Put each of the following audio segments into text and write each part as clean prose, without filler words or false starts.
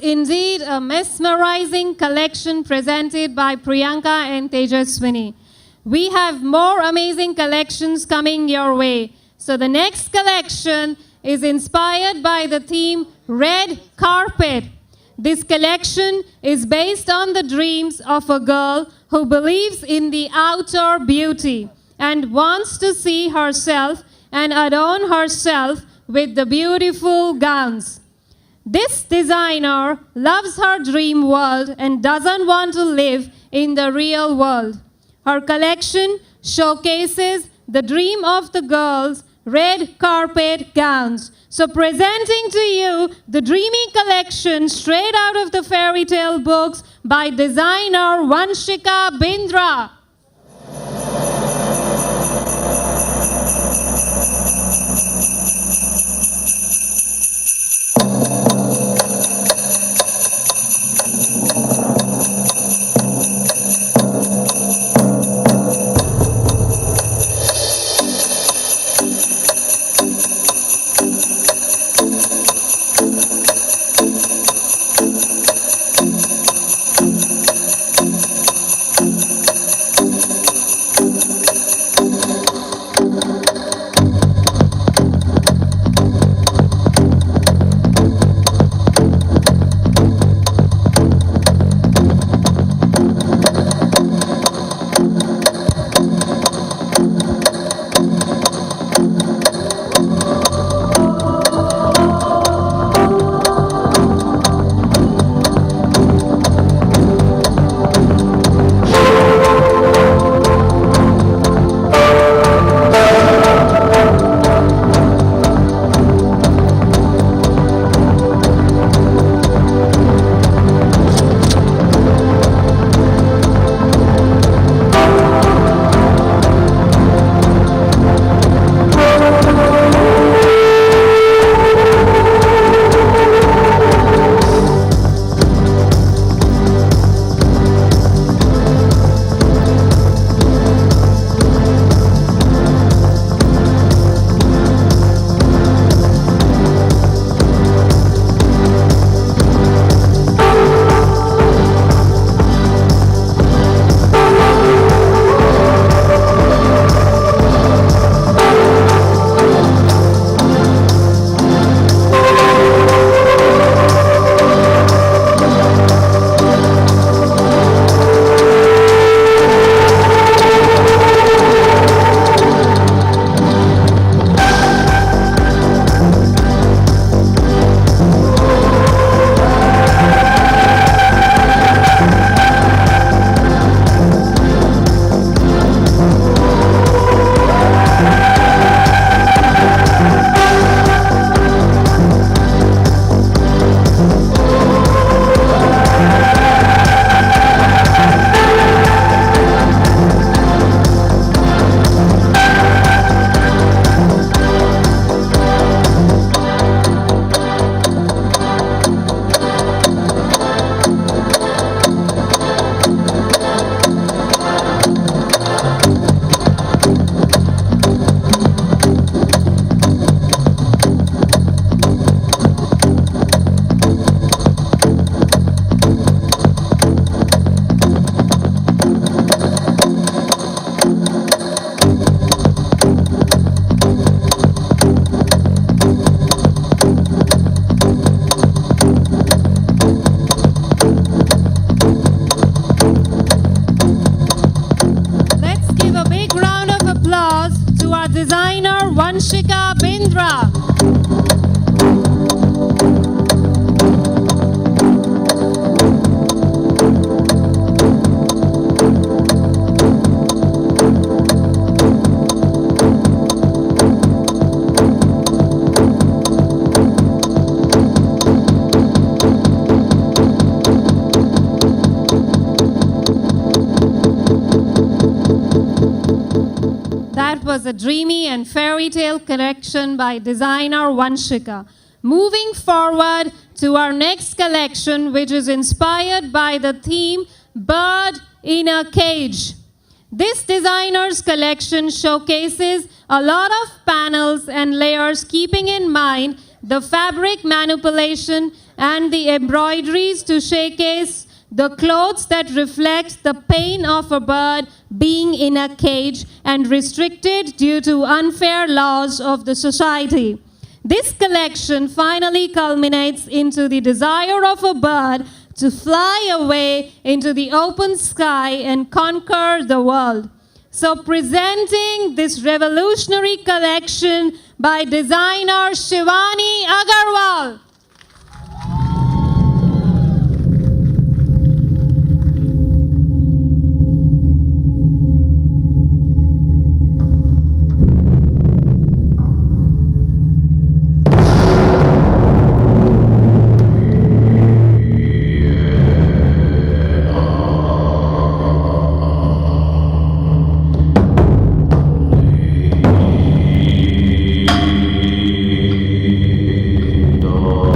indeed a mesmerizing collection presented by Priyanka and Tejaswini. We have more amazing collections coming your way. So the next collection is inspired by the theme Red Carpet. This collection is based on the dreams of a girl who believes in the outer beauty and wants to see herself and adorn herself with the beautiful gowns. This designer loves her dream world and doesn't want to live in the real world. Her collection showcases the dream of the girl's red carpet gowns. So presenting to you the dreamy collection straight out of the fairy tale books by designer Vanshika Bindra. designer Vanshika Bindra. That was a dreamy and fairy tale collection by designer Vanshika. Moving forward to our next collection, which is inspired by the theme Bird in a Cage. This designer's collection showcases a lot of panels and layers, keeping in mind the fabric manipulation, and the embroideries to showcase the clothes that reflect the pain of a bird being in a cage and restricted due to unfair laws of the society. This collection finally culminates into the desire of a bird to fly away into the open sky and conquer the world. So presenting this revolutionary collection by designer Shivani Agarwal. No.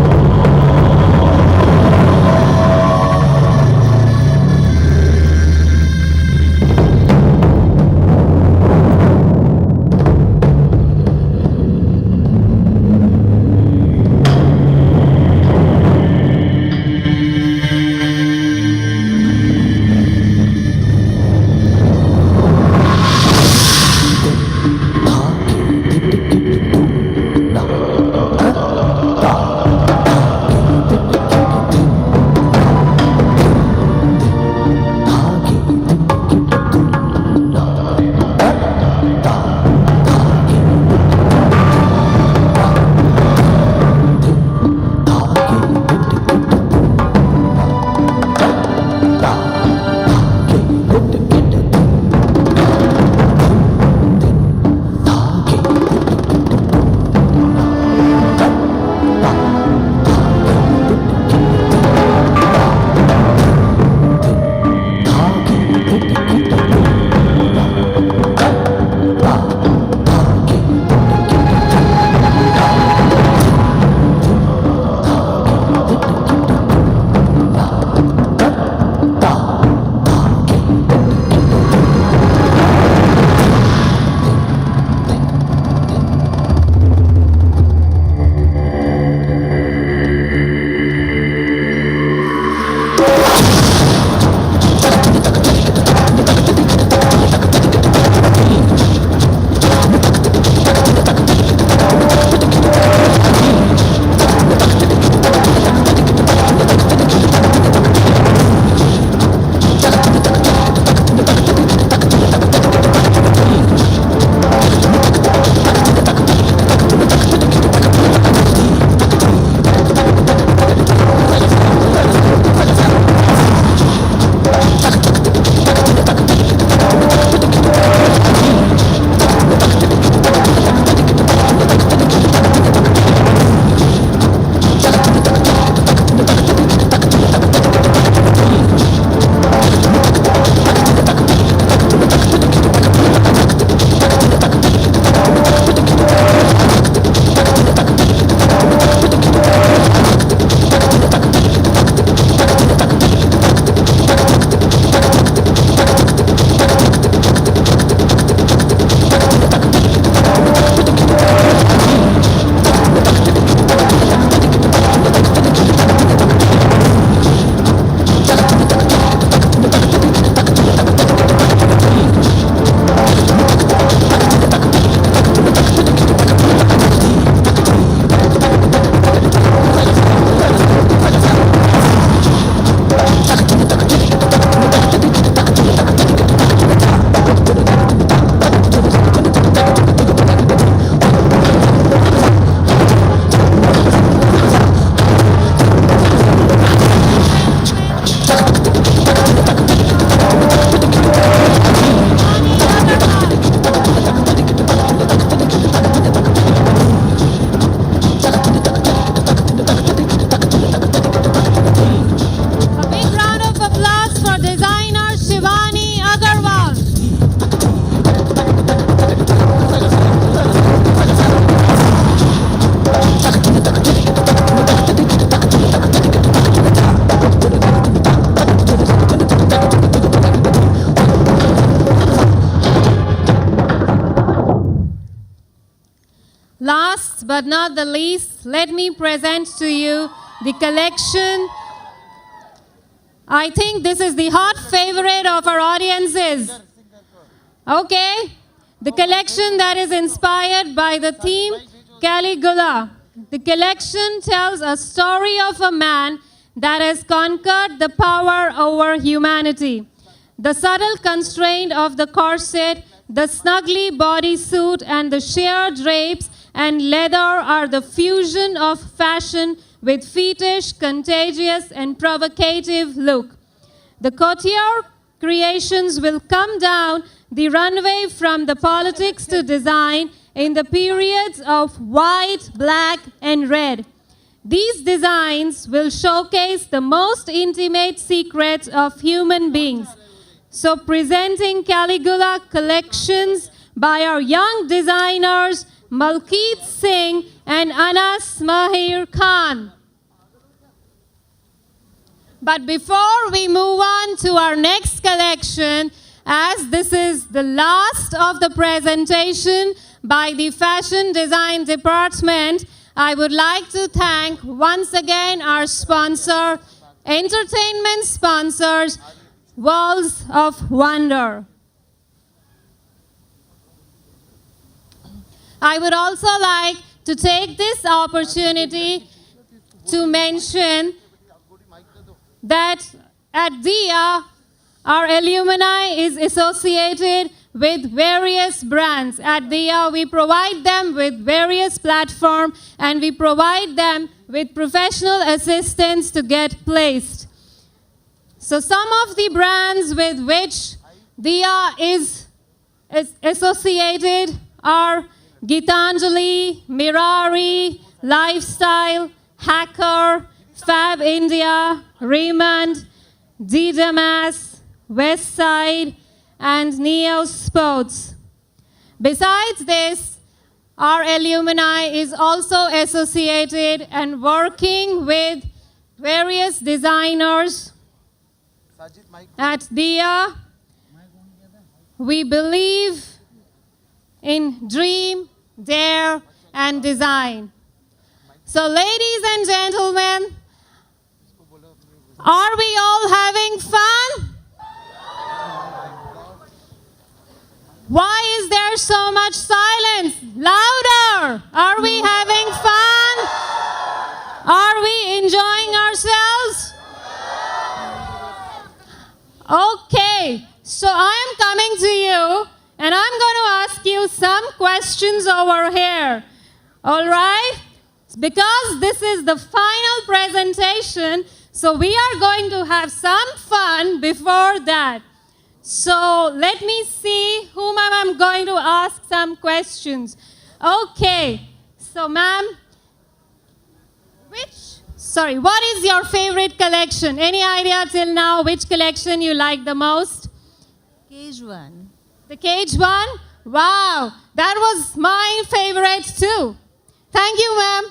last but not the least, let me present to you the collection. I think this is the hot favorite of our audiences. Okay, the collection that is inspired by the theme Caligula. The collection tells a story of a man that has conquered the power over humanity. The subtle constraint of the corset, the snuggly bodysuit, and the sheer drapes and leather are the fusion of fashion with fetish, contagious, and provocative look. The couture creations will come down the runway from the politics to design in the periods of white, black, and red. These designs will showcase the most intimate secrets of human beings. So presenting Caligula collections by our young designers Malkeet Singh and Anas Mahir Khan. But before we move on to our next collection, as this is the last of the presentation by the Fashion Design Department, I would like to thank once again our sponsor, entertainment sponsors, Walls of Wonder. I would also like to take this opportunity to mention that at DIA, our alumni is associated with various brands. At DIA, we provide them with various platforms and we provide them with professional assistance to get placed. So some of the brands with which DIA is associated are Gitanjali, Mirari, Lifestyle, Hacker, Fab India, Raymond, DDamas, Westside, and Neo Sports. Besides this, our alumni is also associated and working with various designers. At DIA, we believe in dream, dare, and design. So ladies and gentlemen, are we all having fun? Why is there so much silence? Louder! Are we having fun? Are we enjoying ourselves? Okay, so I am coming to you and I'm going to ask you some questions over here. All right? Because this is the final presentation, so we are going to have some fun before that. So let me see whom I'm going to ask some questions. Okay, so ma'am, what is your favorite collection? Any idea till now which collection you like the most? Cage one. The Cage one? Wow, that was my favorite too. Thank you, ma'am.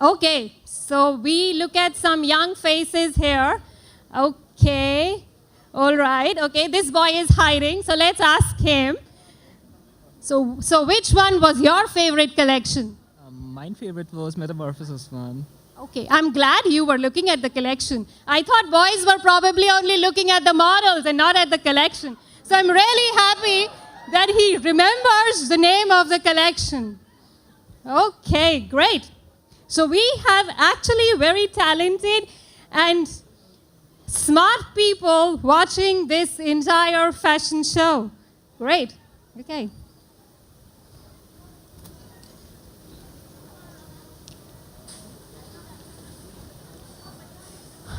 Okay, so we look at some young faces here. Okay, all right. Okay, this boy is hiding, so let's ask him. So which one was your favorite collection? My favorite was Metamorphosis one. Okay, I'm glad you were looking at the collection. I thought boys were probably only looking at the models and not at the collection. So I'm really happy that he remembers the name of the collection. Okay, great. So we have actually very talented and smart people watching this entire fashion show. Great. Okay.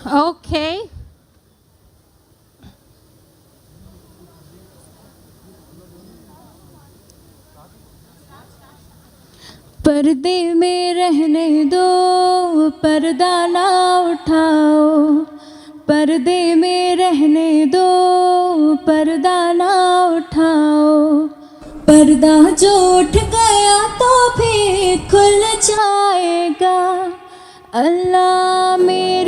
Okay. पर्दे में रहने दो, पर्दा ना उठाओ, पर्दे में रहने दो, पर्दा ना उठाओ, पर्दा जो उठ गया तो फिर खुल जाएगा, अल्लाह मेरे